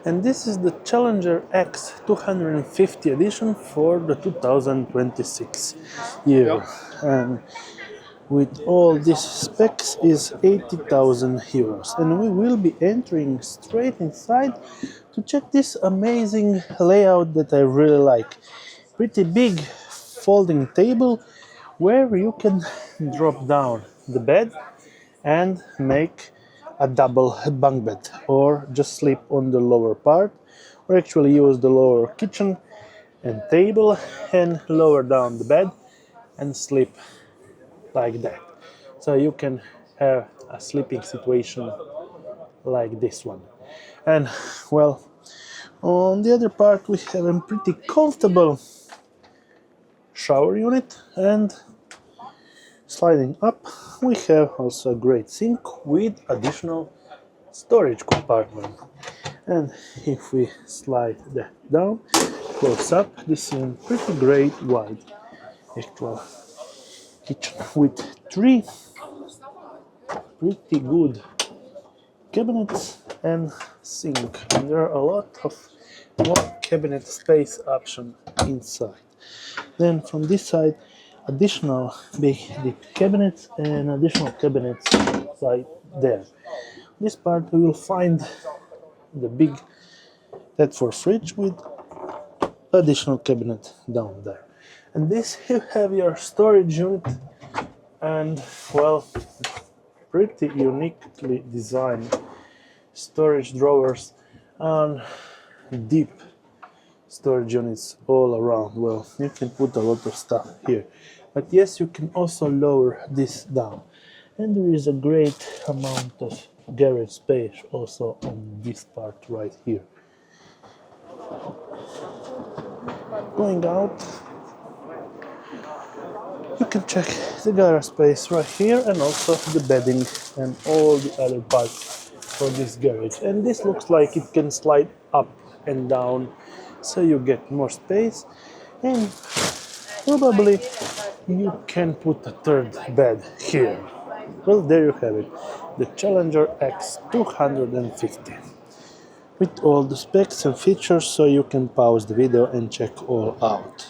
And this is the Challenger X250 edition for the 2026 year. And with all these specs is 80,000 euros. And we will be entering straight inside to check this amazing layout that I really like. Pretty big folding table where you can drop down the bed and make a double bunk bed, or just sleep on the lower part, or actually use the lower kitchen and table and lower down the bed and sleep like that. So you can have a sleeping situation like this one. And well, on the other part we have a pretty comfortable shower unit, and sliding up we have also a great sink with additional storage compartment. And if we slide that down close up, this is a pretty great wide actual kitchen with three pretty good cabinets and sink, and there are a lot of more cabinet space option inside. Then from this side, additional big deep cabinets and additional cabinets right there. This part we will find the big that for fridge with additional cabinet down there. And this you have your storage unit, and well, pretty uniquely designed storage drawers and deep storage units all around. Well, you can put a lot of stuff here, but yes, you can also lower this down, and there is a great amount of garage space also on this part right here. Going out, you can check the garage space right here, and also the bedding and all the other parts for this garage. And this looks like it can slide up and down, so you get more space, and probably you can put a third bed here. Well, there you have it, the Challenger X250 with all the specs and features, so you can pause the video and check all out.